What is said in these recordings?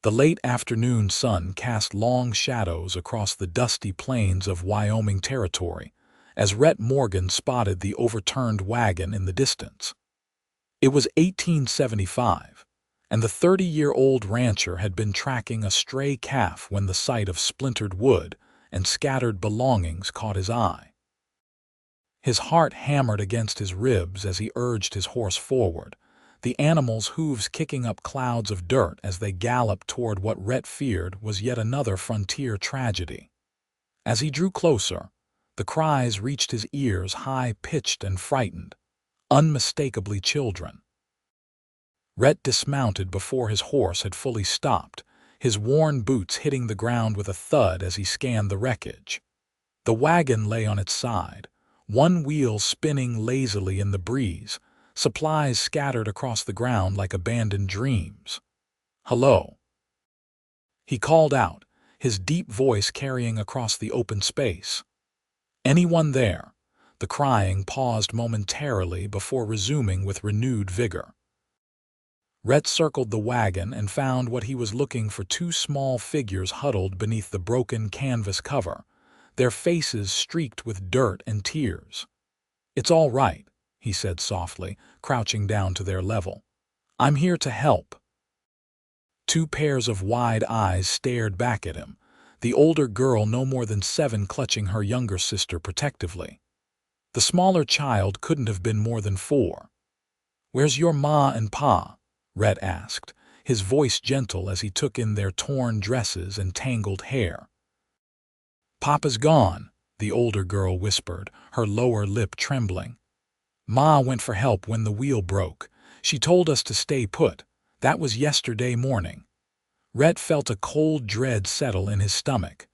The late afternoon sun cast long shadows across the dusty plains of Wyoming Territory as Rhett Morgan spotted the overturned wagon in the distance. It was 1875, and the 30-year-old rancher had been tracking a stray calf when the sight of splintered wood and scattered belongings caught his eye. His heart hammered against his ribs as he urged his horse forward, the animal's hooves kicking up clouds of dirt as they galloped toward what Rhett feared was yet another frontier tragedy. As he drew closer, the cries reached his ears high-pitched and frightened, unmistakably children. Rhett dismounted before his horse had fully stopped, his worn boots hitting the ground with a thud as he scanned the wreckage. The wagon lay on its side, one wheel spinning lazily in the breeze, supplies scattered across the ground like abandoned dreams. "Hello," he called out, his deep voice carrying across the open space. "Anyone there?" The crying paused momentarily before resuming with renewed vigor. Rhett circled the wagon and found what he was looking for: two small figures huddled beneath the broken canvas cover, their faces streaked with dirt and tears. "It's all right," he said softly, crouching down to their level. "I'm here to help." Two pairs of wide eyes stared back at him, the older girl no more than 7 clutching her younger sister protectively. The smaller child couldn't have been more than 4. "Where's your ma and pa?" Rhett asked, his voice gentle as he took in their torn dresses and tangled hair. "Papa's gone," the older girl whispered, her lower lip trembling. "Ma went for help when the wheel broke. She told us to stay put. That was yesterday morning." Rhett felt a cold dread settle in his stomach.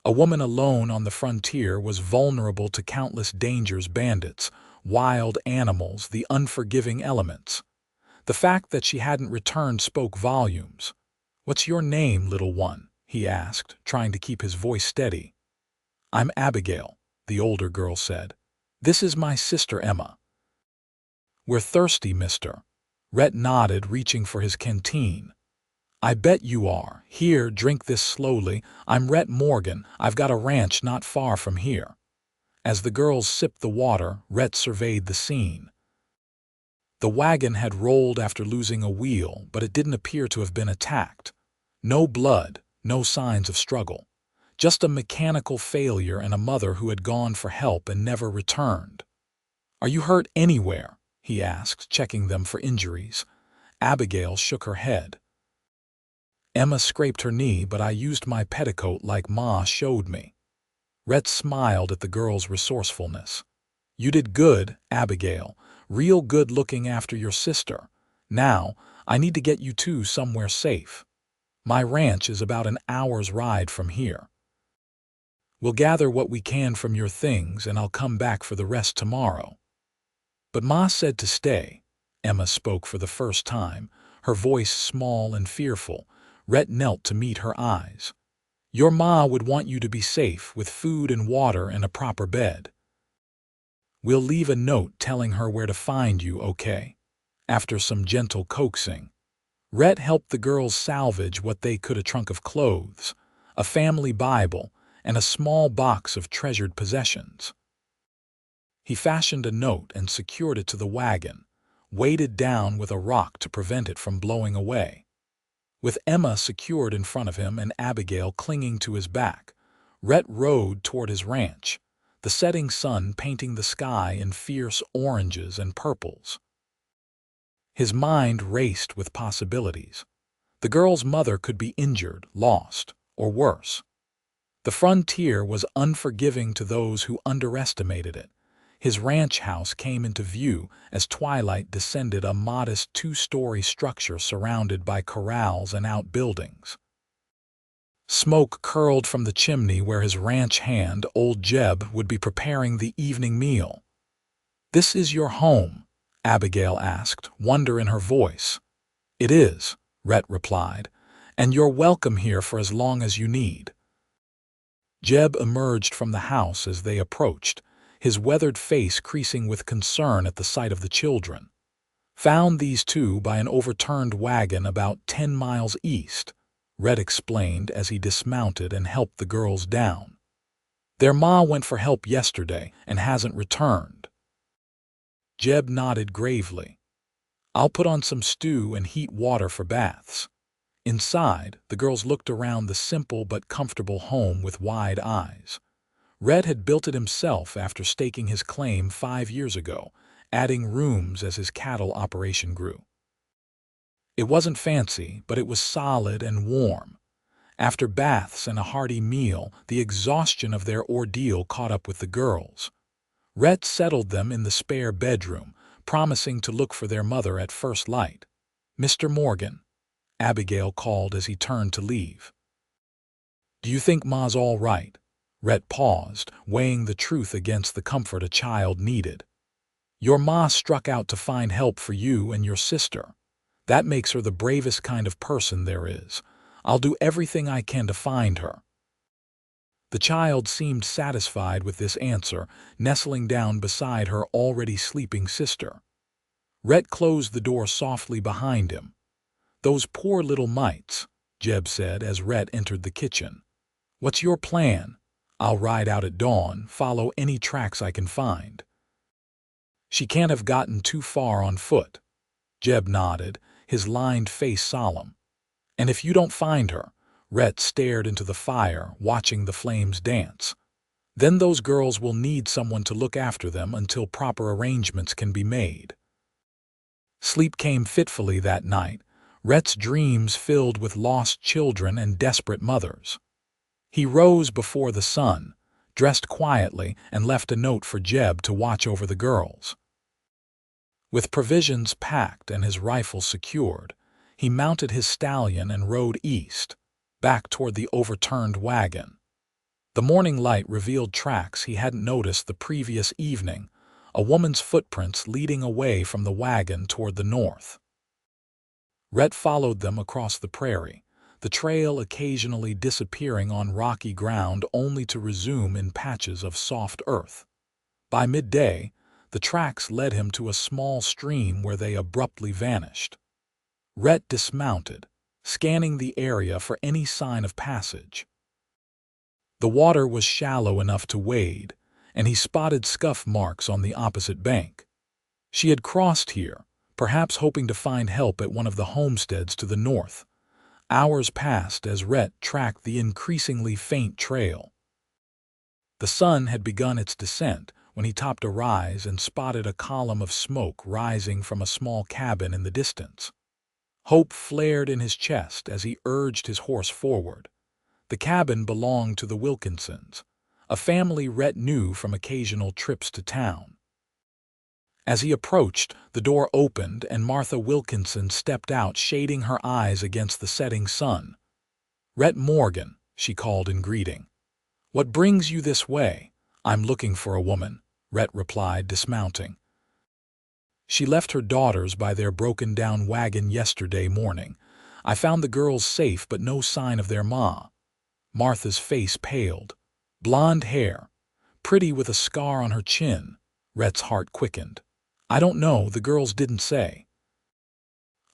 A woman alone on the frontier was vulnerable to countless dangers: bandits, wild animals, the unforgiving elements. The fact that she hadn't returned spoke volumes. "What's your name, little one?" he asked, trying to keep his voice steady. "I'm Abigail," the older girl said. "This is my sister Emma." "We're thirsty, mister." Rhett nodded, reaching for his canteen. "I bet you are. Here, drink this slowly. I'm Rhett Morgan. I've got a ranch not far from here." As the girls sipped the water, Rhett surveyed the scene. The wagon had rolled after losing a wheel, but it didn't appear to have been attacked. No blood, no signs of struggle. Just a mechanical failure and a mother who had gone for help and never returned. "Are you hurt anywhere?" he asked, checking them for injuries. Abigail shook her head. "Emma scraped her knee, but I used my petticoat like Ma showed me." Rhett smiled at the girl's resourcefulness. "You did good, Abigail. Real good looking after your sister. Now, I need to get you two somewhere safe. My ranch is about an hour's ride from here. We'll gather what we can from your things and I'll come back for the rest tomorrow." "But Ma said to stay." Emma spoke for the first time, her voice small and fearful. Rhett knelt to meet her eyes. "Your ma would want you to be safe, with food and water and a proper bed. We'll leave a note telling her where to find you, okay?" After some gentle coaxing, Rhett helped the girls salvage what they could: a trunk of clothes, a family Bible, and a small box of treasured possessions. He fashioned a note and secured it to the wagon, weighted down with a rock to prevent it from blowing away. With Emma secured in front of him and Abigail clinging to his back, Rhett rode toward his ranch, the setting sun painting the sky in fierce oranges and purples. His mind raced with possibilities. The girl's mother could be injured, lost, or worse. The frontier was unforgiving to those who underestimated it. His ranch house came into view as twilight descended, a modest 2-story structure surrounded by corrals and outbuildings. Smoke curled from the chimney where his ranch hand, old Jeb, would be preparing the evening meal. "This is your home?" Abigail asked, wonder in her voice. "It is," Rhett replied, "and you're welcome here for as long as you need." Jeb emerged from the house as they approached, his weathered face creasing with concern at the sight of the children. Found these two by an overturned wagon about 10 miles east, Rhett explained as he dismounted and helped the girls down. Their ma went for help yesterday and hasn't returned. Jeb nodded gravely. I'll put on some stew and heat water for baths. Inside, the girls looked around the simple but comfortable home with wide eyes. Rhett had built it himself after staking his claim 5 years ago, adding rooms as his cattle operation grew. It wasn't fancy, but it was solid and warm. After baths and a hearty meal, the exhaustion of their ordeal caught up with the girls. Rhett settled them in the spare bedroom, promising to look for their mother at first light. "Mr. Morgan," Abigail called as he turned to leave. "Do you think Ma's all right?" Rhett paused, weighing the truth against the comfort a child needed. "Your ma struck out to find help for you and your sister. That makes her the bravest kind of person there is. I'll do everything I can to find her." The child seemed satisfied with this answer, nestling down beside her already sleeping sister. Rhett closed the door softly behind him. "Those poor little mites," Jeb said as Rhett entered the kitchen. "What's your plan?" "I'll ride out at dawn, follow any tracks I can find." "She can't have gotten too far on foot." Jeb nodded, his lined face solemn. "And if you don't find her," Rhett stared into the fire, watching the flames dance, "then those girls will need someone to look after them until proper arrangements can be made." Sleep came fitfully that night, Rhett's dreams filled with lost children and desperate mothers. He rose before the sun, dressed quietly, and left a note for Jeb to watch over the girls. With provisions packed and his rifle secured, he mounted his stallion and rode east, back toward the overturned wagon. The morning light revealed tracks he hadn't noticed the previous evening, a woman's footprints leading away from the wagon toward the north. Rhett followed them across the prairie, the trail occasionally disappearing on rocky ground only to resume in patches of soft earth. By midday, the tracks led him to a small stream where they abruptly vanished. Rhett dismounted, scanning the area for any sign of passage. The water was shallow enough to wade, and he spotted scuff marks on the opposite bank. She had crossed here, perhaps hoping to find help at one of the homesteads to the north. Hours passed as Rhett tracked the increasingly faint trail. The sun had begun its descent when he topped a rise and spotted a column of smoke rising from a small cabin in the distance. Hope flared in his chest as he urged his horse forward. The cabin belonged to the Wilkinsons, a family Rhett knew from occasional trips to town. As he approached, the door opened and Martha Wilkinson stepped out, shading her eyes against the setting sun. "Rhett Morgan," she called in greeting. "What brings you this way?" "I'm looking for a woman," Rhett replied, dismounting. "She left her daughters by their broken-down wagon yesterday morning. I found the girls safe but no sign of their ma." Martha's face paled. Blonde hair, pretty with a scar on her chin. Rhett's heart quickened. "I don't know, the girls didn't say."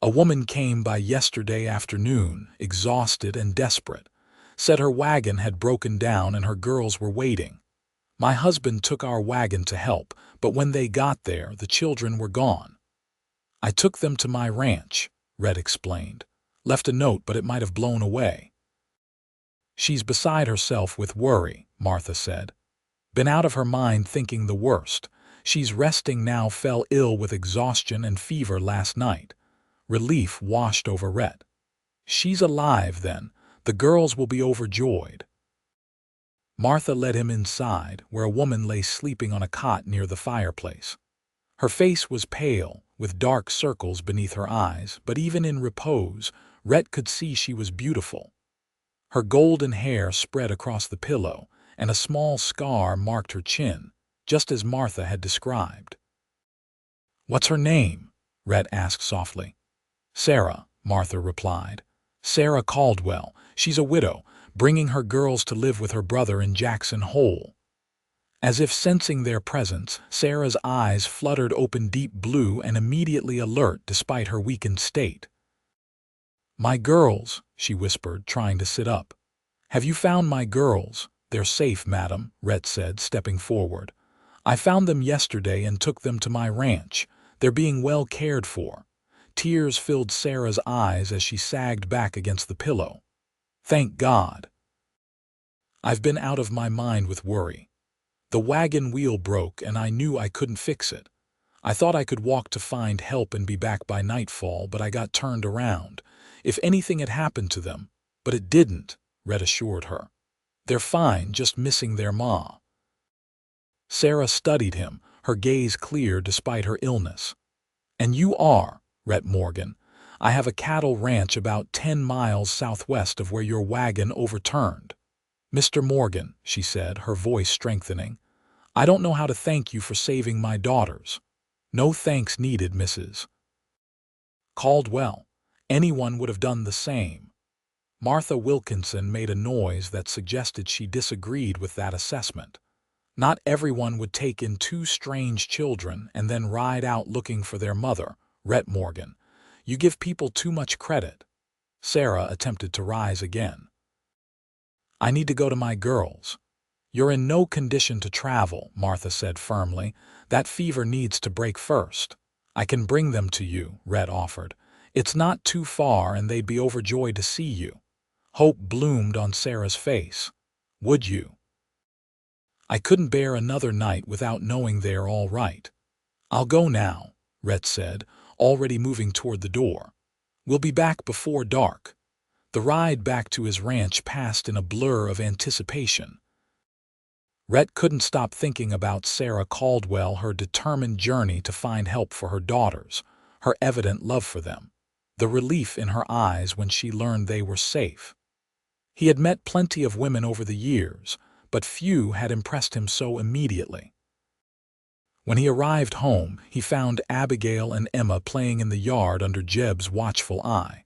"A woman came by yesterday afternoon, exhausted and desperate. Said her wagon had broken down and her girls were waiting. My husband took our wagon to help, but when they got there, the children were gone. I took them to my ranch," Rhett explained. "Left a note, but it might have blown away." "She's beside herself with worry," Martha said. "Been out of her mind thinking the worst. She's resting now, fell ill with exhaustion and fever last night." Relief washed over Rhett. "She's alive, then. The girls will be overjoyed." Martha led him inside, where a woman lay sleeping on a cot near the fireplace. Her face was pale, with dark circles beneath her eyes, but even in repose, Rhett could see she was beautiful. Her golden hair spread across the pillow, and a small scar marked her chin, just as Martha had described. "What's her name?" Rhett asked softly. "Sarah," Martha replied. "Sarah Caldwell. She's a widow, bringing her girls to live with her brother in Jackson Hole." As if sensing their presence, Sarah's eyes fluttered open deep blue and immediately alert despite her weakened state. "My girls," she whispered, trying to sit up. "Have you found my girls?" "They're safe, madam," Rhett said, stepping forward. "I found them yesterday and took them to my ranch. They're being well cared for." Tears filled Sarah's eyes as she sagged back against the pillow. "Thank God. I've been out of my mind with worry. The wagon wheel broke and I knew I couldn't fix it. I thought I could walk to find help and be back by nightfall, but I got turned around. If anything had happened to them, but it didn't," Rhett assured her. "They're fine, just missing their ma." Sarah studied him, her gaze clear despite her illness. "And you are Rhett Morgan. I have a cattle ranch about 10 miles southwest of where your wagon overturned." "Mr. Morgan," she said, her voice strengthening, "I don't know how to thank you for saving my daughters." "No thanks needed, Mrs. Caldwell. Anyone would have done the same." Martha Wilkinson made a noise that suggested she disagreed with that assessment. "Not everyone would take in 2 strange children and then ride out looking for their mother, Rhett Morgan. You give people too much credit." Sarah attempted to rise again. "I need to go to my girls." "You're in no condition to travel," Martha said firmly. "That fever needs to break first." "I can bring them to you," Rhett offered. "It's not too far and they'd be overjoyed to see you." Hope bloomed on Sarah's face. "Would you?" "I couldn't bear another night without knowing they're all right." "I'll go now," Rhett said, already moving toward the door. "We'll be back before dark." The ride back to his ranch passed in a blur of anticipation. Rhett couldn't stop thinking about Sarah Caldwell, her determined journey to find help for her daughters, her evident love for them, the relief in her eyes when she learned they were safe. He had met plenty of women over the years, but few had impressed him so immediately. When he arrived home, he found Abigail and Emma playing in the yard under Jeb's watchful eye.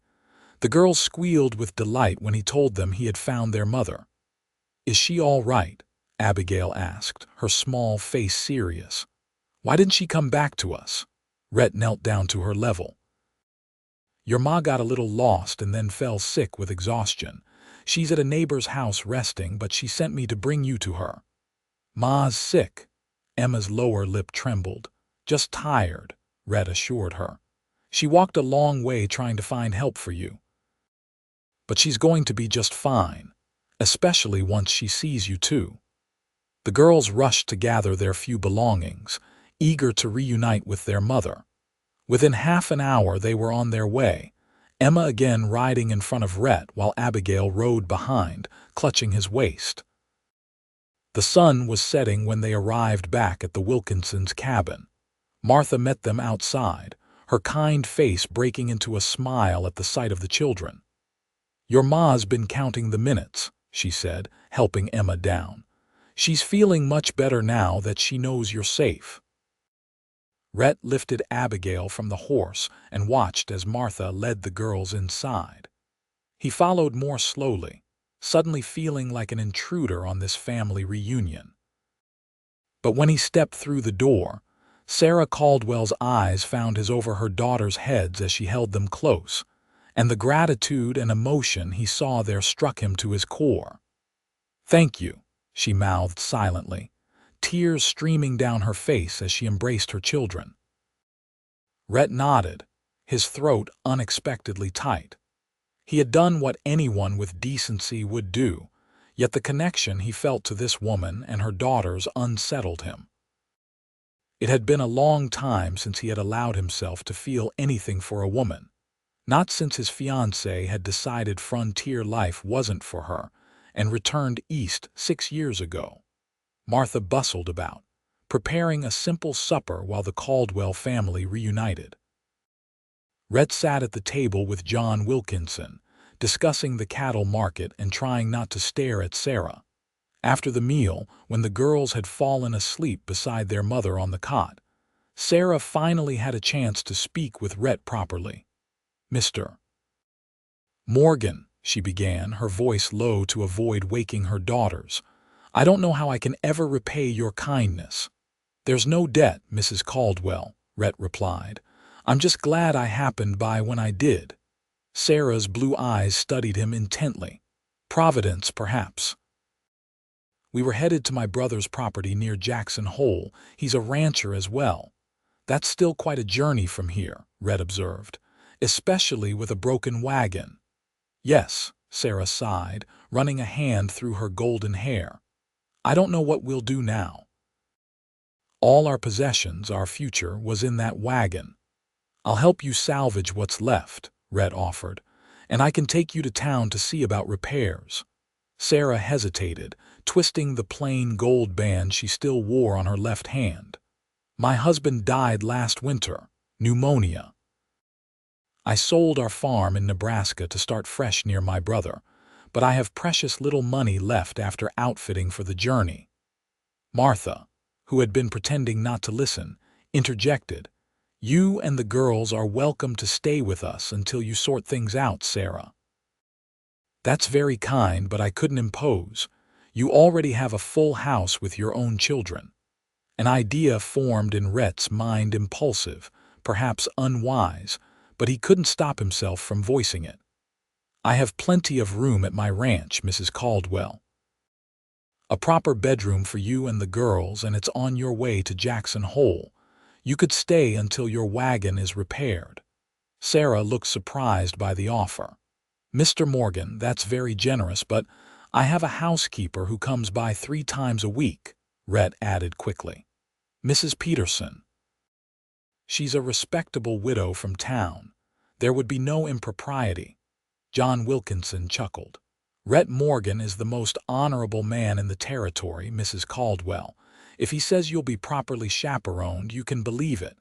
The girls squealed with delight when he told them he had found their mother. "Is she all right?" Abigail asked, her small face serious. "Why didn't she come back to us?" Rhett knelt down to her level. "Your ma got a little lost and then fell sick with exhaustion. She's at a neighbor's house resting, but she sent me to bring you to her." "Ma's sick." Emma's lower lip trembled. "Just tired," Rhett assured her. "She walked a long way trying to find help for you. But she's going to be just fine, especially once she sees you too." The girls rushed to gather their few belongings, eager to reunite with their mother. Within half an hour they were on their way, Emma again riding in front of Rhett while Abigail rode behind, clutching his waist. The sun was setting when they arrived back at the Wilkinsons' cabin. Martha met them outside, her kind face breaking into a smile at the sight of the children. "Your ma's been counting the minutes," she said, helping Emma down. "She's feeling much better now that she knows you're safe." Rhett lifted Abigail from the horse and watched as Martha led the girls inside. He followed more slowly, suddenly feeling like an intruder on this family reunion. But when he stepped through the door, Sarah Caldwell's eyes found his over her daughters' heads as she held them close, and the gratitude and emotion he saw there struck him to his core. "Thank you," she mouthed silently, tears streaming down her face as she embraced her children. Rhett nodded, his throat unexpectedly tight. He had done what anyone with decency would do, yet the connection he felt to this woman and her daughters unsettled him. It had been a long time since he had allowed himself to feel anything for a woman, not since his fiancée had decided frontier life wasn't for her and returned east 6 years ago. Martha bustled about, preparing a simple supper while the Caldwell family reunited. Rhett sat at the table with John Wilkinson, discussing the cattle market and trying not to stare at Sarah. After the meal, when the girls had fallen asleep beside their mother on the cot, Sarah finally had a chance to speak with Rhett properly. "Mr. Morgan," she began, her voice low to avoid waking her daughters, I don't know how I can ever repay your kindness." "There's no debt, Mrs. Caldwell," Rhett replied. "I'm just glad I happened by when I did." Sarah's blue eyes studied him intently. "Providence, perhaps." "We were headed to my brother's property near Jackson Hole. He's a rancher as well." "That's still quite a journey from here," Rhett observed, "especially with a broken wagon." "Yes," Sarah sighed, running a hand through her golden hair. "I don't know what we'll do now. All our possessions, our future, was in that wagon." "I'll help you salvage what's left," Rhett offered, "and I can take you to town to see about repairs." Sarah hesitated, twisting the plain gold band she still wore on her left hand. "My husband died last winter. Pneumonia. I sold our farm in Nebraska to start fresh near my brother, but I have precious little money left after outfitting for the journey." Martha, who had been pretending not to listen, interjected. "You and the girls are welcome to stay with us until you sort things out, Sarah." "That's very kind, but I couldn't impose. You already have a full house with your own children." An idea formed in Rhett's mind, impulsive, perhaps unwise, but he couldn't stop himself from voicing it. "I have plenty of room at my ranch, Mrs. Caldwell. A proper bedroom for you and the girls, and it's on your way to Jackson Hole. You could stay until your wagon is repaired." Sarah looked surprised by the offer. "Mr. Morgan, that's very generous, but I have a housekeeper who comes by 3 times a week," Rhett added quickly. "Mrs. Peterson. She's a respectable widow from town. There would be no impropriety." John Wilkinson chuckled. "Rhett Morgan is the most honorable man in the territory, Mrs. Caldwell. If he says you'll be properly chaperoned, you can believe it."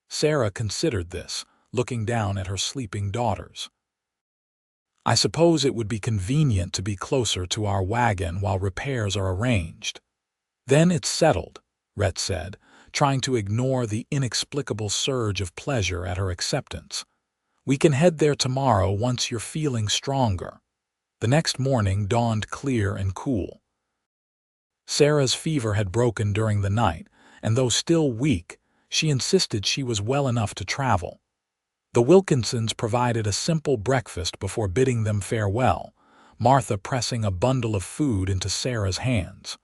Sarah considered this, looking down at her sleeping daughters. "I suppose it would be convenient to be closer to our wagon while repairs are arranged." "Then it's settled," Rhett said, trying to ignore the inexplicable surge of pleasure at her acceptance. "We can head there tomorrow once you're feeling stronger." The next morning dawned clear and cool. Sarah's fever had broken during the night, and though still weak, she insisted she was well enough to travel. The Wilkinsons provided a simple breakfast before bidding them farewell, Martha pressing a bundle of food into Sarah's hands.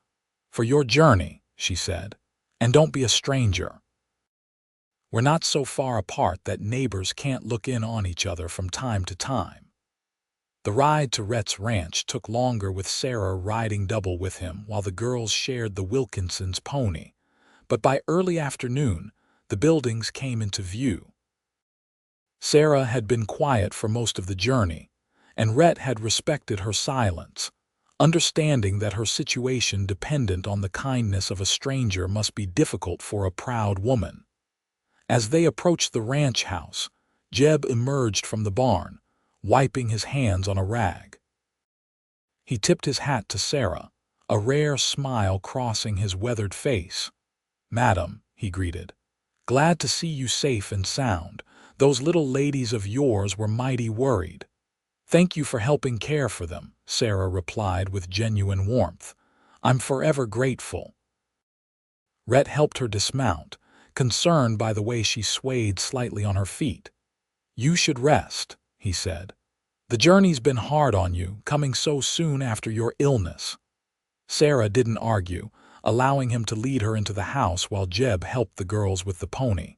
"For your journey," she said, "and don't be a stranger. We're not so far apart that neighbors can't look in on each other from time to time." The ride to Rhett's ranch took longer, with Sarah riding double with him while the girls shared the Wilkinsons' pony, but by early afternoon the buildings came into view. Sarah had been quiet for most of the journey, and Rhett had respected her silence, understanding that her situation dependent on the kindness of a stranger must be difficult for a proud woman. As they approached the ranch house, Jeb emerged from the barn, wiping his hands on a rag. He tipped his hat to Sarah, a rare smile crossing his weathered face. "Madam," he greeted, "glad to see you safe and sound. Those little ladies of yours were mighty worried." "Thank you for helping care for them," Sarah replied with genuine warmth. "I'm forever grateful." Rhett helped her dismount, concerned by the way she swayed slightly on her feet. "You should rest," he said. "The journey's been hard on you, coming so soon after your illness." Sarah didn't argue, allowing him to lead her into the house while Jeb helped the girls with the pony.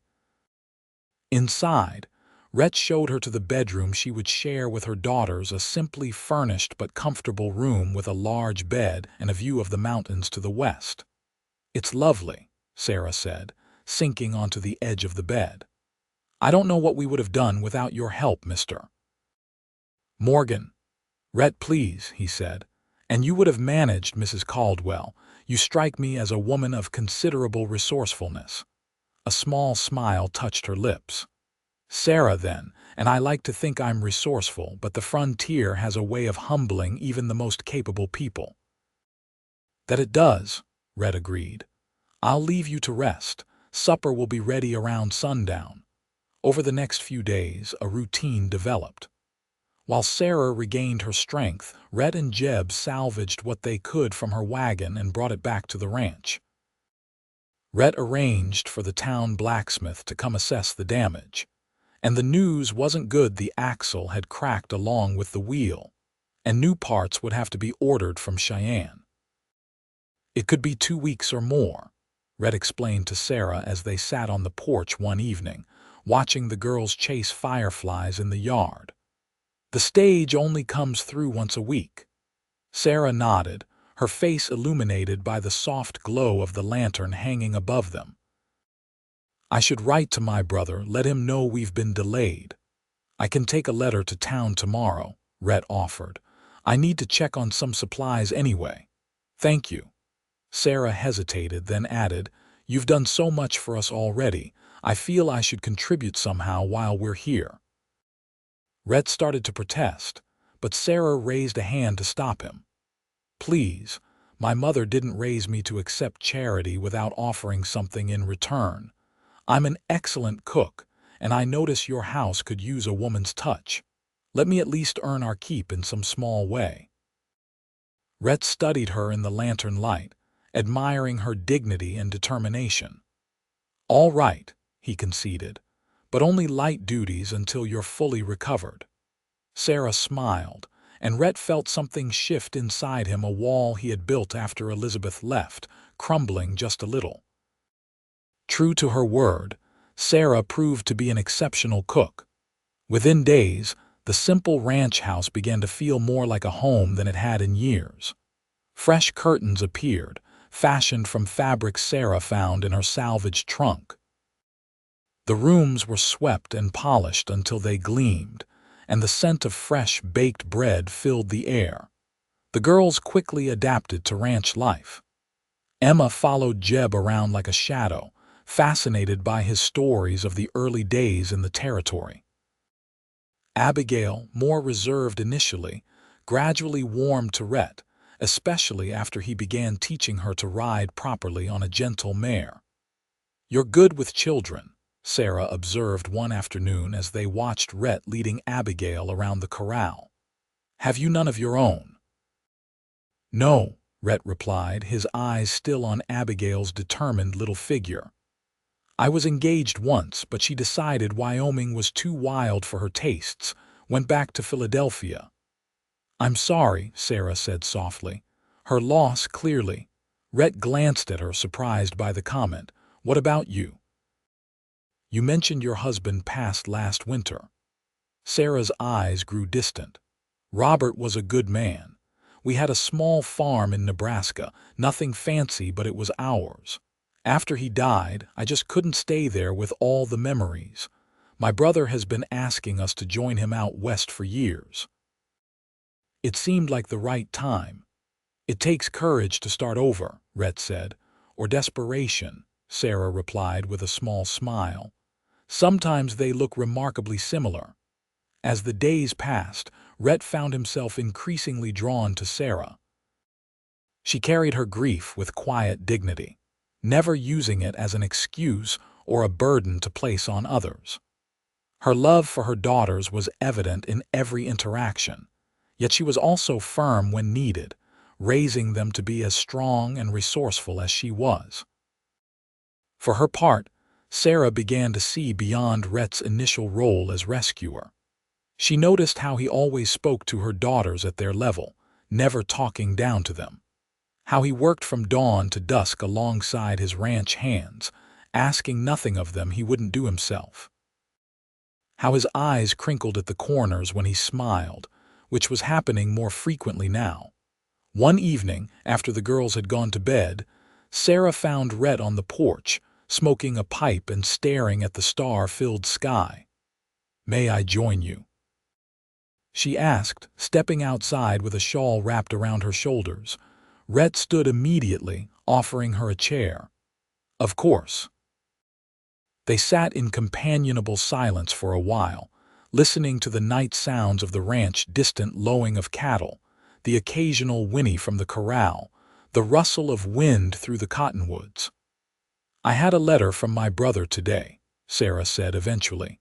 Inside, Rhett showed her to the bedroom she would share with her daughters, a simply furnished but comfortable room with a large bed and a view of the mountains to the west. "It's lovely," Sarah said, sinking onto the edge of the bed. "I don't know what we would have done without your help, Mr. Morgan." "Rhett, please," he said. "And you would have managed, Mrs. Caldwell. You strike me as a woman of considerable resourcefulness." A small smile touched her lips. "Sarah, then, and I like to think I'm resourceful, but the frontier has a way of humbling even the most capable people." "That it does," Rhett agreed. "I'll leave you to rest. Supper will be ready around sundown." Over the next few days, a routine developed. While Sarah regained her strength, Rhett and Jeb salvaged what they could from her wagon and brought it back to the ranch. Rhett arranged for the town blacksmith to come assess the damage. And the news wasn't good. The axle had cracked along with the wheel, and new parts would have to be ordered from Cheyenne. It could be 2 weeks or more, Rhett explained to Sarah as they sat on the porch one evening, watching the girls chase fireflies in the yard. The stage only comes through once a week. Sarah nodded, her face illuminated by the soft glow of the lantern hanging above them. I should write to my brother, let him know we've been delayed. I can take a letter to town tomorrow, Rhett offered. I need to check on some supplies anyway. Thank you. Sarah hesitated, then added, You've done so much for us already. I feel I should contribute somehow while we're here. Rhett started to protest, but Sarah raised a hand to stop him. Please, my mother didn't raise me to accept charity without offering something in return. I'm an excellent cook, and I notice your house could use a woman's touch. Let me at least earn our keep in some small way. Rhett studied her in the lantern light, admiring her dignity and determination. All right, he conceded, but only light duties until you're fully recovered. Sarah smiled, and Rhett felt something shift inside him, a wall he had built after Elizabeth left, crumbling just a little. True to her word, Sarah proved to be an exceptional cook. Within days, the simple ranch house began to feel more like a home than it had in years. Fresh curtains appeared, fashioned from fabric Sarah found in her salvaged trunk. The rooms were swept and polished until they gleamed, and the scent of fresh baked bread filled the air. The girls quickly adapted to ranch life. Emma followed Jeb around like a shadow, fascinated by his stories of the early days in the territory. Abigail, more reserved initially, gradually warmed to Rhett, especially after he began teaching her to ride properly on a gentle mare. You're good with children, Sarah observed one afternoon as they watched Rhett leading Abigail around the corral. Have you none of your own? No, Rhett replied, his eyes still on Abigail's determined little figure. I was engaged once, but she decided Wyoming was too wild for her tastes, went back to Philadelphia. I'm sorry, Sarah said softly. Her loss, clearly. Rhett glanced at her, surprised by the comment. What about you? You mentioned your husband passed last winter. Sarah's eyes grew distant. Robert was a good man. We had a small farm in Nebraska, nothing fancy, but it was ours. After he died, I just couldn't stay there with all the memories. My brother has been asking us to join him out west for years. It seemed like the right time. It takes courage to start over, Rhett said, or desperation, Sarah replied with a small smile. Sometimes they look remarkably similar. As the days passed, Rhett found himself increasingly drawn to Sarah. She carried her grief with quiet dignity, never using it as an excuse or a burden to place on others. Her love for her daughters was evident in every interaction, yet she was also firm when needed, raising them to be as strong and resourceful as she was. For her part, Sarah began to see beyond Rhett's initial role as rescuer. She noticed how he always spoke to her daughters at their level, never talking down to them. How he worked from dawn to dusk alongside his ranch hands, asking nothing of them he wouldn't do himself. How his eyes crinkled at the corners when he smiled, which was happening more frequently now. One evening, after the girls had gone to bed, Sarah found Rhett on the porch, smoking a pipe and staring at the star-filled sky. May I join you? She asked, stepping outside with a shawl wrapped around her shoulders. Rhett stood immediately, offering her a chair. Of course. They sat in companionable silence for a while, listening to the night sounds of the ranch, distant lowing of cattle, the occasional whinny from the corral, the rustle of wind through the cottonwoods. I had a letter from my brother today, Sarah said eventually.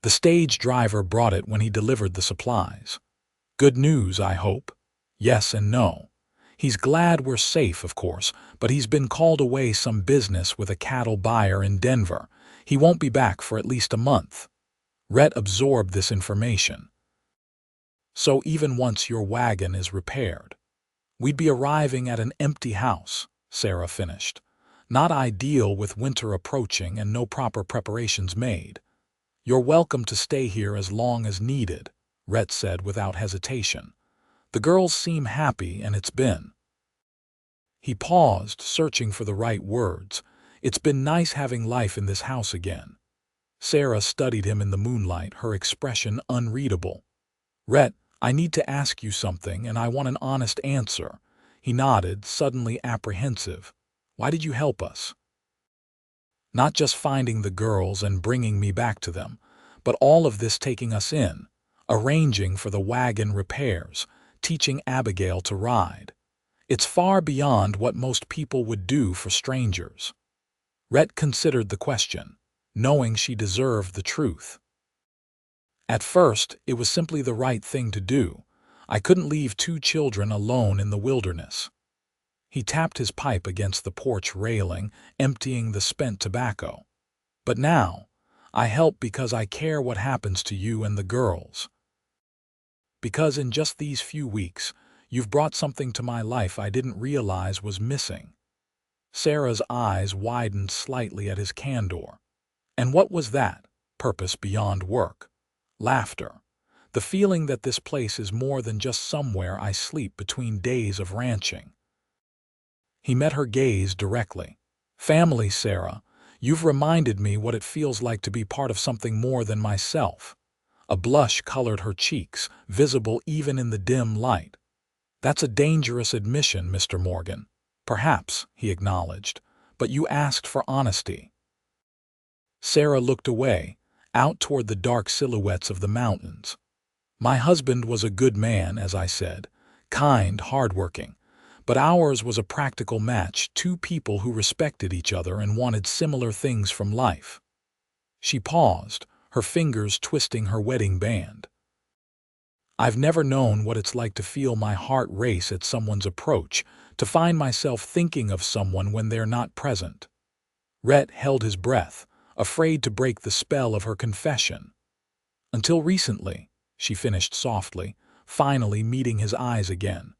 The stage driver brought it when he delivered the supplies. Good news, I hope. Yes and no. He's glad we're safe, of course, but he's been called away some business with a cattle buyer in Denver. He won't be back for at least a month. Rhett absorbed this information. So even once your wagon is repaired, we'd be arriving at an empty house, Sarah finished. Not ideal with winter approaching and no proper preparations made. You're welcome to stay here as long as needed, Rhett said without hesitation. The girls seem happy, and it's been. He paused, searching for the right words. It's been nice having life in this house again. Sarah studied him in the moonlight, her expression unreadable. Rhett, I need to ask you something, and I want an honest answer. He nodded, suddenly apprehensive. Why did you help us? Not just finding the girls and bringing me back to them, but all of this taking us in, arranging for the wagon repairs, teaching Abigail to ride. It's far beyond what most people would do for strangers. Rhett considered the question, knowing she deserved the truth. At first, it was simply the right thing to do. I couldn't leave 2 children alone in the wilderness. He tapped his pipe against the porch railing, emptying the spent tobacco. But now, I help because I care what happens to you and the girls. Because in just these few weeks, you've brought something to my life I didn't realize was missing. Sarah's eyes widened slightly at his candor. And what was that? Purpose beyond work. Laughter. The feeling that this place is more than just somewhere I sleep between days of ranching. He met her gaze directly. Family, Sarah, you've reminded me what it feels like to be part of something more than myself. A blush colored her cheeks, visible even in the dim light. That's a dangerous admission, Mr. Morgan. Perhaps, he acknowledged, but you asked for honesty. Sarah looked away, out toward the dark silhouettes of the mountains. My husband was a good man, as I said, kind, hardworking. But ours was a practical match, 2 people who respected each other and wanted similar things from life. She paused, her fingers twisting her wedding band. I've never known what it's like to feel my heart race at someone's approach, to find myself thinking of someone when they're not present. Rhett held his breath, afraid to break the spell of her confession. Until recently, she finished softly, finally meeting his eyes again.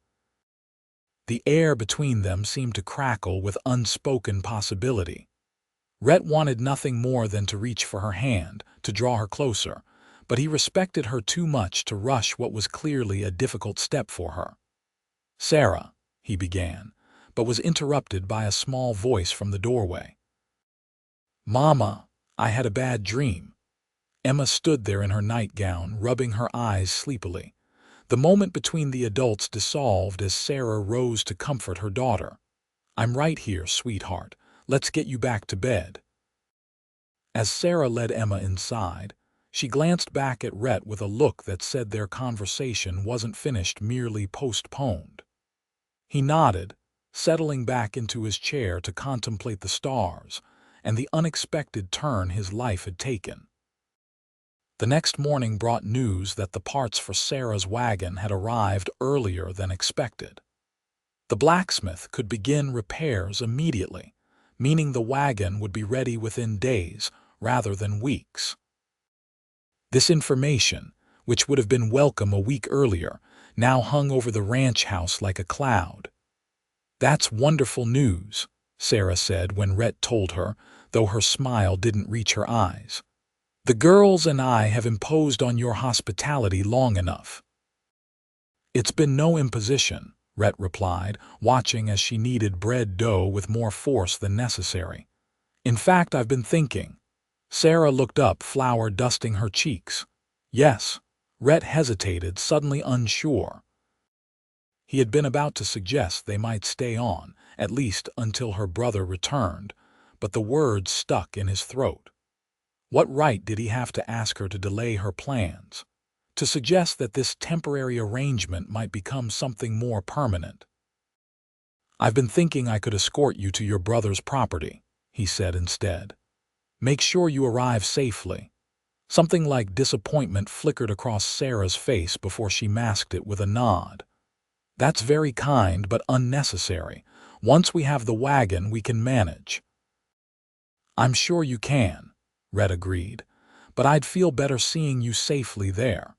The air between them seemed to crackle with unspoken possibility. Rhett wanted nothing more than to reach for her hand, to draw her closer, but he respected her too much to rush what was clearly a difficult step for her. Sarah, he began, but was interrupted by a small voice from the doorway. Mama, I had a bad dream. Emma stood there in her nightgown, rubbing her eyes sleepily. The moment between the adults dissolved as Sarah rose to comfort her daughter. I'm right here, sweetheart. Let's get you back to bed. As Sarah led Emma inside, she glanced back at Rhett with a look that said their conversation wasn't finished, merely postponed. He nodded, settling back into his chair to contemplate the stars and the unexpected turn his life had taken. The next morning brought news that the parts for Sarah's wagon had arrived earlier than expected. The blacksmith could begin repairs immediately, meaning the wagon would be ready within days rather than weeks. This information, which would have been welcome a week earlier, now hung over the ranch house like a cloud. That's wonderful news, Sarah said when Rhett told her, though her smile didn't reach her eyes. The girls and I have imposed on your hospitality long enough. It's been no imposition, Rhett replied, watching as she kneaded bread dough with more force than necessary. In fact, I've been thinking. Sarah looked up, flour dusting her cheeks. Yes. Rhett hesitated, suddenly unsure. He had been about to suggest they might stay on, at least until her brother returned, but the words stuck in his throat. What right did he have to ask her to delay her plans, to suggest that this temporary arrangement might become something more permanent? I've been thinking I could escort you to your brother's property, he said instead. Make sure you arrive safely. Something like disappointment flickered across Sarah's face before she masked it with a nod. "That's very kind, but unnecessary. Once we have the wagon, we can manage." "I'm sure you can," Rhett agreed, "but I'd feel better seeing you safely there."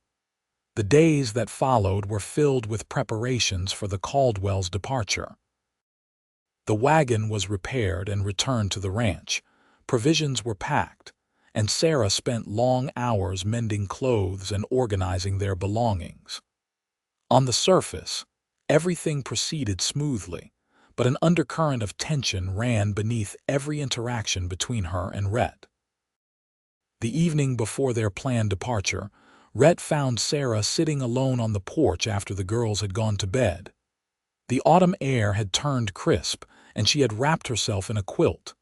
The days that followed were filled with preparations for the Caldwell's departure. The wagon was repaired and returned to the ranch. Provisions were packed, and Sarah spent long hours mending clothes and organizing their belongings. On the surface, everything proceeded smoothly, but an undercurrent of tension ran beneath every interaction between her and Rhett. The evening before their planned departure, Rhett found Sarah sitting alone on the porch after the girls had gone to bed. The autumn air had turned crisp, and she had wrapped herself in a quilt.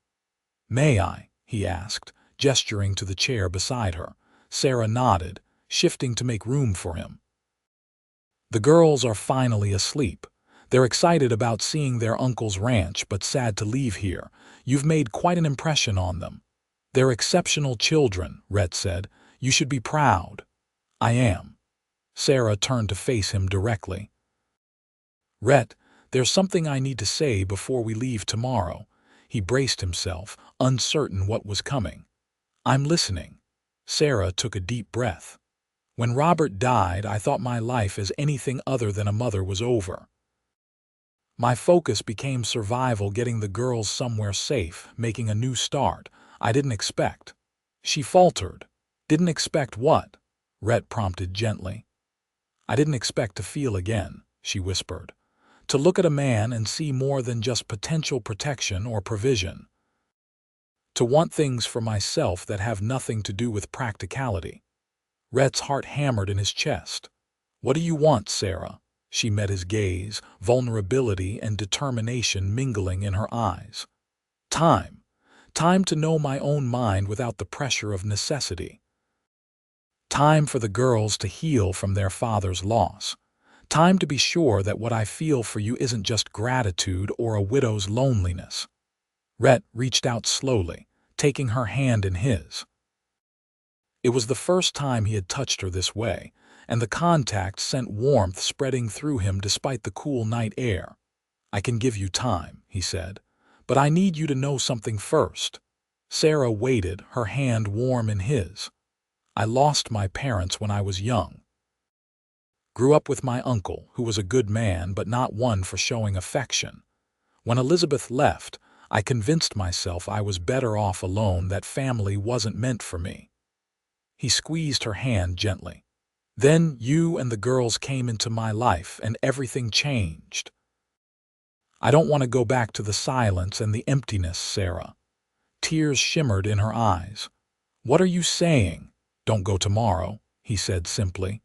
"May I?" he asked, gesturing to the chair beside her. Sarah nodded, shifting to make room for him. "The girls are finally asleep. They're excited about seeing their uncle's ranch, but sad to leave here. You've made quite an impression on them." "They're exceptional children," Rhett said. "You should be proud." "I am." Sarah turned to face him directly. "Rhett, there's something I need to say before we leave tomorrow." He braced himself, uncertain what was coming. "I'm listening." Sarah took a deep breath. "When Robert died, I thought my life as anything other than a mother was over. My focus became survival, getting the girls somewhere safe, making a new start. I didn't expect." She faltered. "Didn't expect what?" Rhett prompted gently. "I didn't expect to feel again," she whispered. "To look at a man and see more than just potential protection or provision. To want things for myself that have nothing to do with practicality." Rhett's heart hammered in his chest. "What do you want, Sarah?" She met his gaze, vulnerability and determination mingling in her eyes. "Time. Time to know my own mind without the pressure of necessity. Time for the girls to heal from their father's loss. Time to be sure that what I feel for you isn't just gratitude or a widow's loneliness." Rhett reached out slowly, taking her hand in his. It was the first time he had touched her this way, and the contact sent warmth spreading through him despite the cool night air. "I can give you time," he said, "but I need you to know something first." Sarah waited, her hand warm in his. "I lost my parents when I was young. Grew up with my uncle, who was a good man but not one for showing affection. When Elizabeth left, I convinced myself I was better off alone, that family wasn't meant for me." He squeezed her hand gently. "Then you and the girls came into my life and everything changed. I don't want to go back to the silence and the emptiness, Sarah." Tears shimmered in her eyes. "What are you saying?" "Don't go tomorrow," he said simply.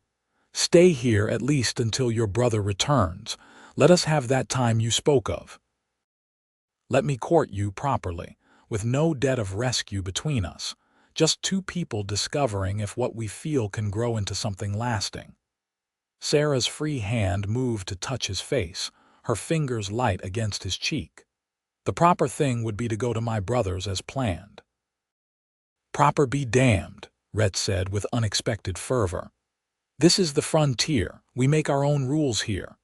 "Stay here at least until your brother returns. Let us have that time you spoke of. Let me court you properly, with no debt of rescue between us. Just two people discovering if what we feel can grow into something lasting." Sarah's free hand moved to touch his face, her fingers light against his cheek. "The proper thing would be to go to my brother's as planned." "Proper be damned," Rhett said with unexpected fervor. "This is the frontier. We make our own rules here."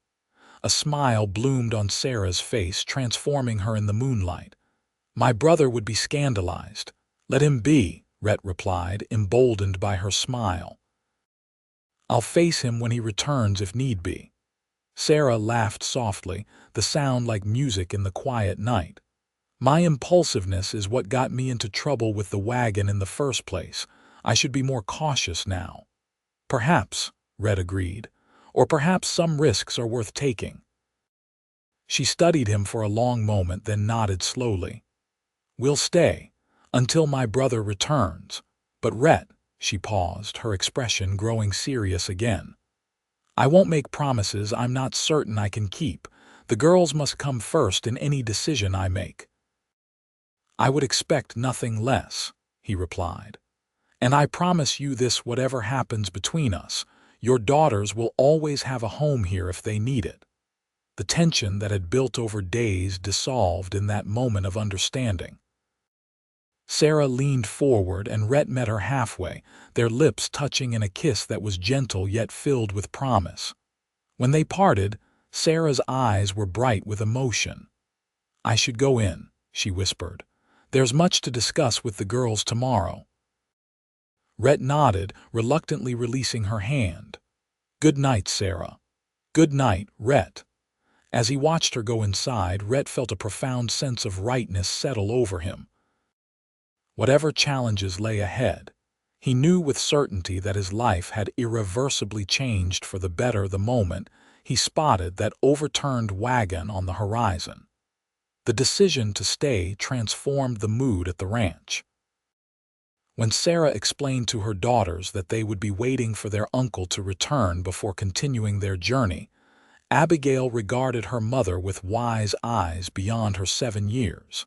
A smile bloomed on Sarah's face, transforming her in the moonlight. "My brother would be scandalized." "Let him be," Rhett replied, emboldened by her smile. "I'll face him when he returns if need be." Sarah laughed softly, the sound like music in the quiet night. "My impulsiveness is what got me into trouble with the wagon in the first place. I should be more cautious now." "Perhaps," Rhett agreed, "or perhaps some risks are worth taking." She studied him for a long moment, then nodded slowly. "We'll stay until my brother returns. But Rhett," she paused, her expression growing serious again, "I won't make promises I'm not certain I can keep. The girls must come first in any decision I make." "I would expect nothing less," he replied. "And I promise you this, whatever happens between us, your daughters will always have a home here if they need it." The tension that had built over days dissolved in that moment of understanding. Sarah leaned forward and Rhett met her halfway, their lips touching in a kiss that was gentle yet filled with promise. When they parted, Sarah's eyes were bright with emotion. "I should go in," she whispered. "There's much to discuss with the girls tomorrow." Rhett nodded, reluctantly releasing her hand. "Good night, Sarah." "Good night, Rhett." As he watched her go inside, Rhett felt a profound sense of rightness settle over him. Whatever challenges lay ahead, he knew with certainty that his life had irreversibly changed for the better the moment he spotted that overturned wagon on the horizon. The decision to stay transformed the mood at the ranch. When Sarah explained to her daughters that they would be waiting for their uncle to return before continuing their journey, Abigail regarded her mother with wise eyes beyond her 7 years.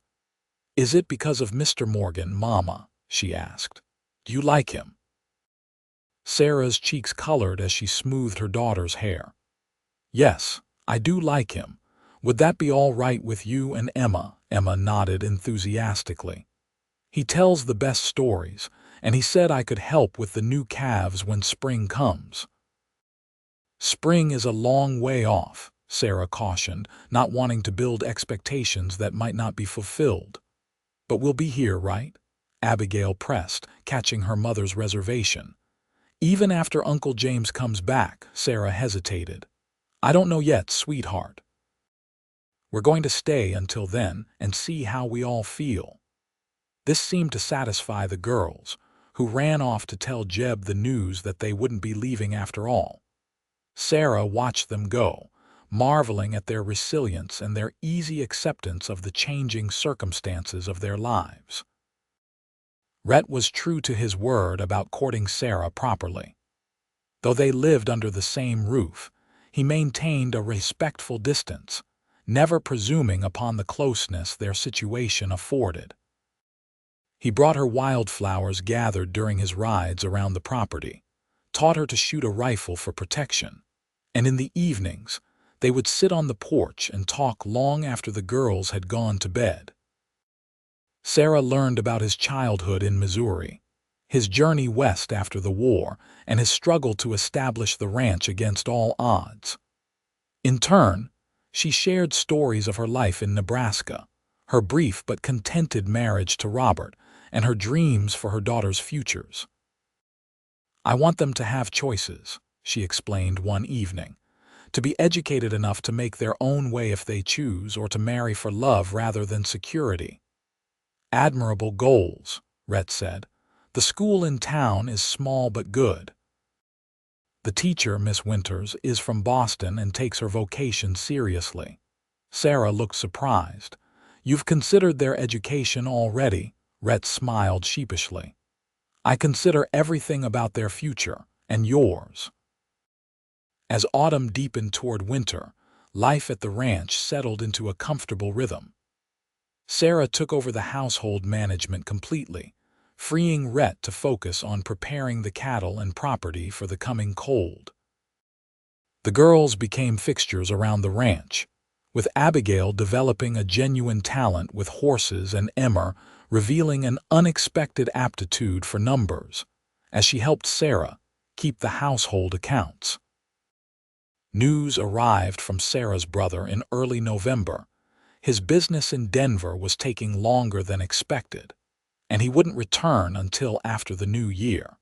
"Is it because of Mr. Morgan, Mama?" she asked. "Do you like him?" Sarah's cheeks colored as she smoothed her daughter's hair. "Yes, I do like him. Would that be all right with you and Emma?" Emma nodded enthusiastically. "He tells the best stories, and he said I could help with the new calves when spring comes." "Spring is a long way off," Sarah cautioned, not wanting to build expectations that might not be fulfilled. "But we'll be here, right?" Abigail pressed, catching her mother's reservation. "Even after Uncle James comes back," Sarah hesitated. "I don't know yet, sweetheart. We're going to stay until then and see how we all feel." This seemed to satisfy the girls, who ran off to tell Jeb the news that they wouldn't be leaving after all. Sarah watched them go, marveling at their resilience and their easy acceptance of the changing circumstances of their lives. Rhett was true to his word about courting Sarah properly. Though they lived under the same roof, he maintained a respectful distance, never presuming upon the closeness their situation afforded. He brought her wildflowers gathered during his rides around the property, taught her to shoot a rifle for protection, and in the evenings, they would sit on the porch and talk long after the girls had gone to bed. Sarah learned about his childhood in Missouri, his journey west after the war, and his struggle to establish the ranch against all odds. In turn, she shared stories of her life in Nebraska, her brief but contented marriage to Robert, and her dreams for her daughters' futures. "I want them to have choices," she explained one evening, "to be educated enough to make their own way if they choose, or to marry for love rather than security." "Admirable goals," Rhett said. "The school in town is small but good. The teacher, Miss Winters, is from Boston and takes her vocation seriously." Sarah looked surprised. "You've considered their education already?" Rhett smiled sheepishly. "I consider everything about their future, and yours." As autumn deepened toward winter, life at the ranch settled into a comfortable rhythm. Sarah took over the household management completely, freeing Rhett to focus on preparing the cattle and property for the coming cold. The girls became fixtures around the ranch, with Abigail developing a genuine talent with horses and Emma revealing an unexpected aptitude for numbers, as she helped Sarah keep the household accounts. News arrived from Sarah's brother in early November. His business in Denver was taking longer than expected, and he wouldn't return until after the new year.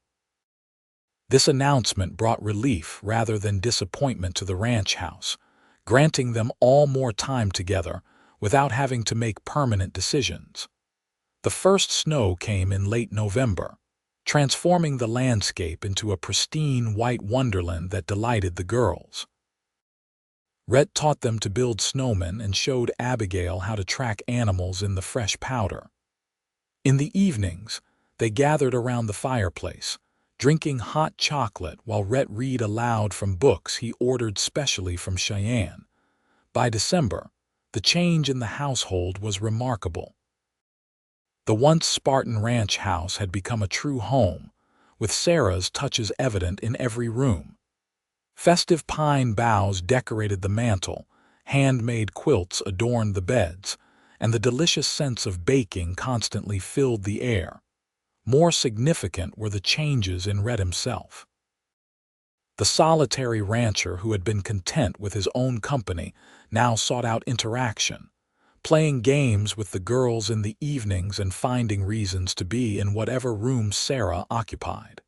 This announcement brought relief rather than disappointment to the ranch house, granting them all more time together without having to make permanent decisions. The first snow came in late November, transforming the landscape into a pristine white wonderland that delighted the girls. Rhett taught them to build snowmen and showed Abigail how to track animals in the fresh powder. In the evenings, they gathered around the fireplace, drinking hot chocolate while Rhett read aloud from books he ordered specially from Cheyenne. By December, the change in the household was remarkable. The once Spartan ranch house had become a true home, with Sarah's touches evident in every room. Festive pine boughs decorated the mantel, handmade quilts adorned the beds, and the delicious sense of baking constantly filled the air. More significant were the changes in Rhett himself. The solitary rancher who had been content with his own company now sought out interaction, playing games with the girls in the evenings and finding reasons to be in whatever room Sarah occupied.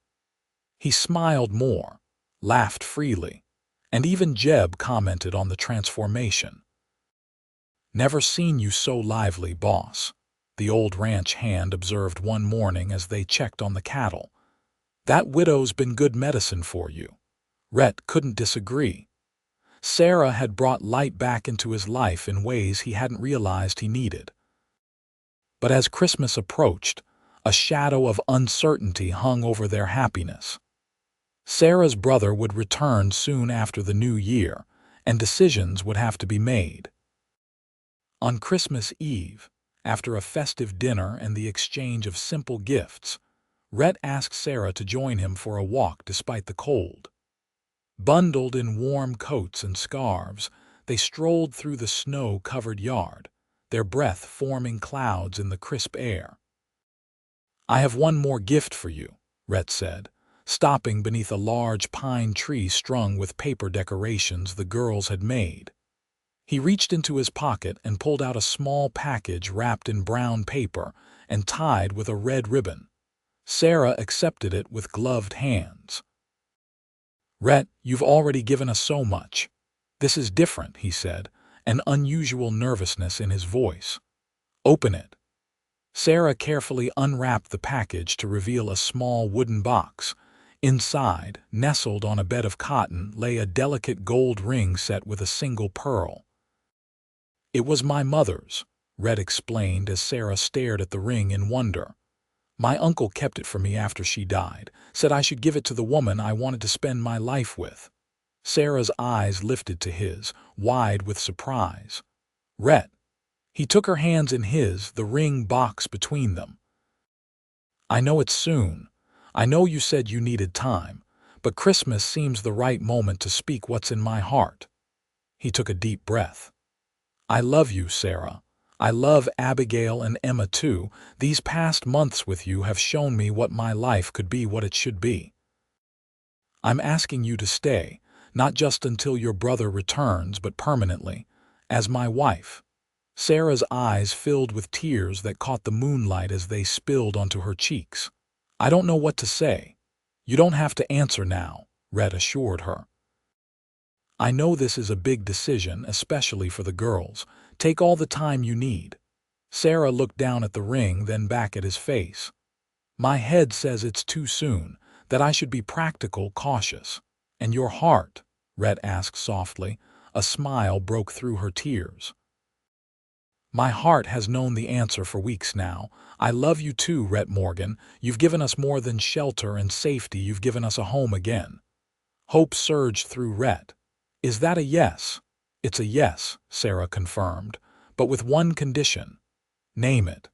He smiled more, laughed freely, and even Jeb commented on the transformation. "Never seen you so lively, boss," the old ranch hand observed one morning as they checked on the cattle. "That widow's been good medicine for you." Rhett couldn't disagree. Sarah had brought light back into his life in ways he hadn't realized he needed. But as Christmas approached, a shadow of uncertainty hung over their happiness. Sarah's brother would return soon after the new year, and decisions would have to be made. On Christmas Eve, after a festive dinner and the exchange of simple gifts, Rhett asked Sarah to join him for a walk despite the cold. Bundled in warm coats and scarves, they strolled through the snow-covered yard, their breath forming clouds in the crisp air. "I have one more gift for you," Rhett said, stopping beneath a large pine tree strung with paper decorations the girls had made. He reached into his pocket and pulled out a small package wrapped in brown paper and tied with a red ribbon. Sarah accepted it with gloved hands. "Rhett, you've already given us so much. This is different," he said, an unusual nervousness in his voice. "Open it." Sarah carefully unwrapped the package to reveal a small wooden box. Inside, nestled on a bed of cotton, lay a delicate gold ring set with a single pearl. "It was my mother's," Rhett explained as Sarah stared at the ring in wonder. "My uncle kept it for me after she died, said I should give it to the woman I wanted to spend my life with." Sarah's eyes lifted to his, wide with surprise. "Rhett." He took her hands in his, the ring box between them. "I know it's soon. I know you said you needed time, but Christmas seems the right moment to speak what's in my heart." He took a deep breath. "I love you, Sarah. I love Abigail and Emma too. These past months with you have shown me what my life could be, what it should be. I'm asking you to stay, not just until your brother returns, but permanently, as my wife." Sarah's eyes filled with tears that caught the moonlight as they spilled onto her cheeks. "I don't know what to say." "You don't have to answer now," Rhett assured her. "I know this is a big decision, especially for the girls. Take all the time you need." Sarah looked down at the ring, then back at his face. "My head says it's too soon, that I should be practical, cautious." "And your heart?" Rhett asked softly. A smile broke through her tears. "My heart has known the answer for weeks now. I love you too, Rhett Morgan. You've given us more than shelter and safety. You've given us a home again." Hope surged through Rhett. "Is that a yes?" "It's a yes," Sarah confirmed, "but with one condition." "Name it."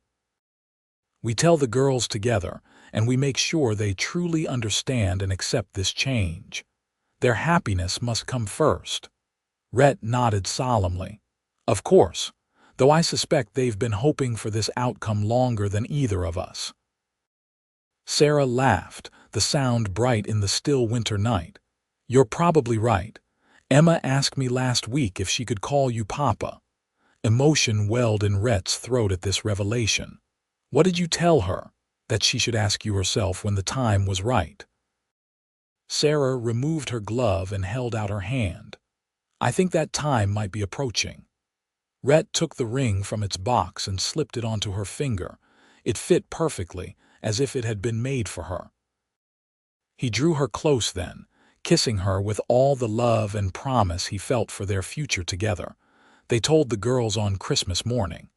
"We tell the girls together, and we make sure they truly understand and accept this change. Their happiness must come first." Rhett nodded solemnly. "Of course, though I suspect they've been hoping for this outcome longer than either of us." Sarah laughed, the sound bright in the still winter night. "You're probably right. Emma asked me last week if she could call you Papa." Emotion welled in Rhett's throat at this revelation. "What did you tell her?" "That she should ask you herself when the time was right." Sarah removed her glove and held out her hand. "I think that time might be approaching." Rhett took the ring from its box and slipped it onto her finger. It fit perfectly, as if it had been made for her. He drew her close then, kissing her with all the love and promise he felt for their future together. They told the girls on Christmas morning.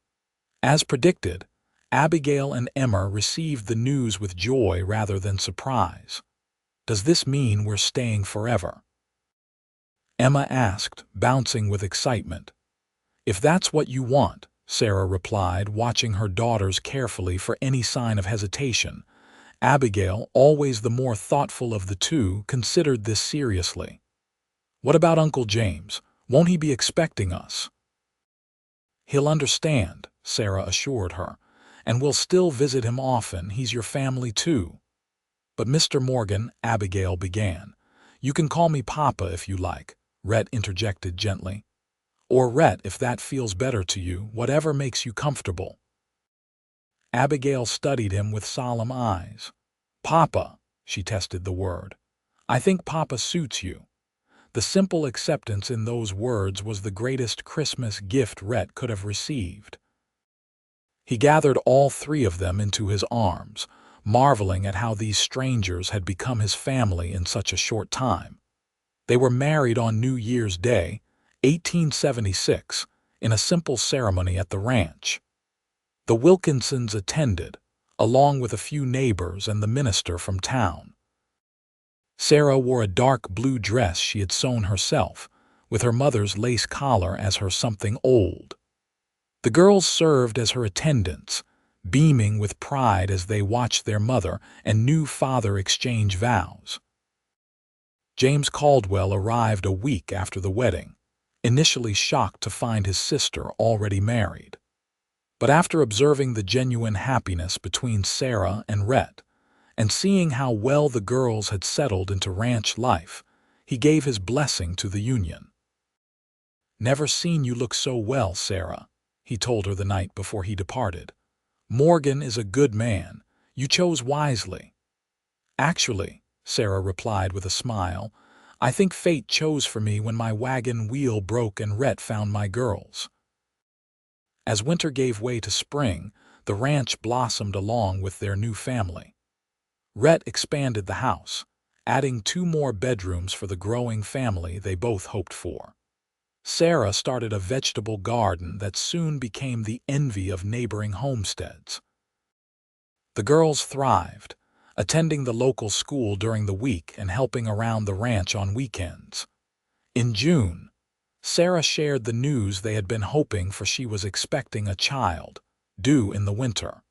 As predicted, Abigail and Emma received the news with joy rather than surprise. "Does this mean we're staying forever?" Emma asked, bouncing with excitement. "If that's what you want," Sarah replied, watching her daughters carefully for any sign of hesitation. Abigail, always the more thoughtful of the two, considered this seriously. "What about Uncle James? Won't he be expecting us?" "He'll understand," Sarah assured her, "and we'll still visit him often. He's your family too." "But Mr. Morgan," Abigail began. "You can call me Papa if you like," Rhett interjected gently. "Or Rhett if that feels better to you, whatever makes you comfortable." Abigail studied him with solemn eyes. "Papa," she tested the word. "I think Papa suits you." The simple acceptance in those words was the greatest Christmas gift Rhett could have received. He gathered all three of them into his arms, marveling at how these strangers had become his family in such a short time. They were married on New Year's Day, 1876, in a simple ceremony at the ranch. The Wilkinsons attended, along with a few neighbors and the minister from town. Sarah wore a dark blue dress she had sewn herself, with her mother's lace collar as her something old. The girls served as her attendants, beaming with pride as they watched their mother and new father exchange vows. James Caldwell arrived a week after the wedding, initially shocked to find his sister already married. But after observing the genuine happiness between Sarah and Rhett, and seeing how well the girls had settled into ranch life, he gave his blessing to the union. "Never seen you look so well, Sarah," he told her the night before he departed. "Morgan is a good man. You chose wisely." "Actually," Sarah replied with a smile, "I think fate chose for me when my wagon wheel broke and Rhett found my girls." As winter gave way to spring, the ranch blossomed along with their new family. Rhett expanded the house, adding 2 more bedrooms for the growing family they both hoped for. Sarah started a vegetable garden that soon became the envy of neighboring homesteads. The girls thrived, attending the local school during the week and helping around the ranch on weekends. In June, Sarah shared the news they had been hoping for. She was expecting a child, due in the winter.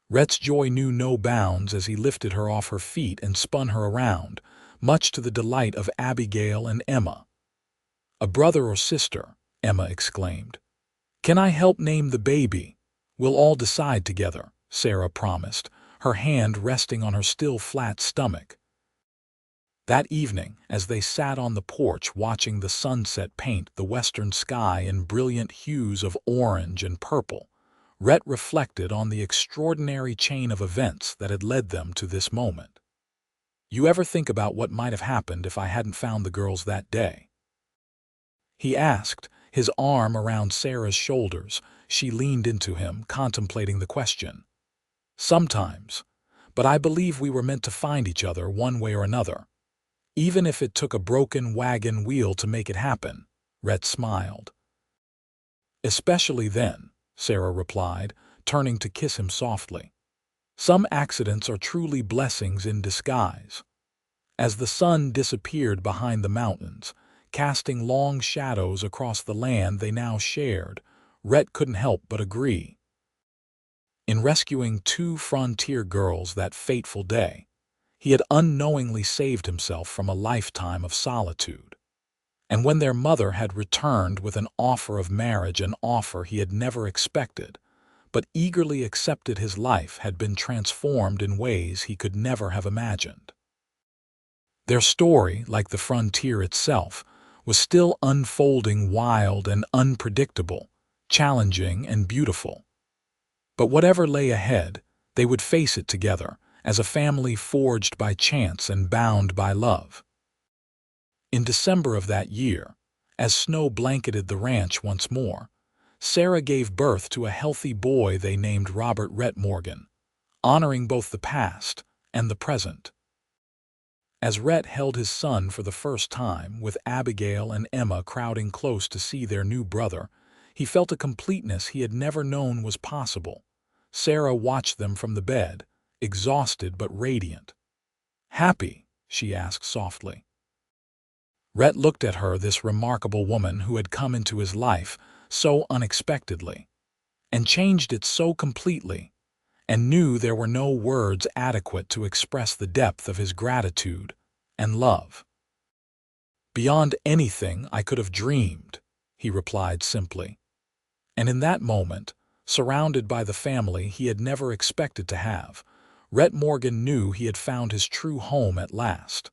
Rhett's joy knew no bounds as he lifted her off her feet and spun her around, much to the delight of Abigail and Emma. "A brother or sister," Emma exclaimed. "Can I help name the baby?" "We'll all decide together," Sarah promised, her hand resting on her still flat stomach. That evening, as they sat on the porch watching the sunset paint the western sky in brilliant hues of orange and purple, Rhett reflected on the extraordinary chain of events that had led them to this moment. "You ever think about what might have happened if I hadn't found the girls that day?" he asked, his arm around Sarah's shoulders. She leaned into him, contemplating the question. "Sometimes, but I believe we were meant to find each other one way or another, even if it took a broken wagon wheel to make it happen," Rhett smiled. "Especially then," Sarah replied, turning to kiss him softly. "Some accidents are truly blessings in disguise." As the sun disappeared behind the mountains, casting long shadows across the land they now shared, Rhett couldn't help but agree. In rescuing 2 frontier girls that fateful day, he had unknowingly saved himself from a lifetime of solitude. And when their mother had returned with an offer of marriage, an offer he had never expected, but eagerly accepted, his life had been transformed in ways he could never have imagined. Their story, like the frontier itself, was still unfolding, wild and unpredictable, challenging and beautiful. But whatever lay ahead, they would face it together, as a family forged by chance and bound by love. In December of that year, as snow blanketed the ranch once more, Sarah gave birth to a healthy boy they named Robert Rhett Morgan, honoring both the past and the present. As Rhett held his son for the first time, with Abigail and Emma crowding close to see their new brother, he felt a completeness he had never known was possible. Sarah watched them from the bed, exhausted but radiant. "Happy?" she asked softly. Rhett looked at her, this remarkable woman who had come into his life so unexpectedly, and changed it so completely, and knew there were no words adequate to express the depth of his gratitude and love. "Beyond anything I could have dreamed," he replied simply. And in that moment, surrounded by the family he had never expected to have, Rhett Morgan knew he had found his true home at last.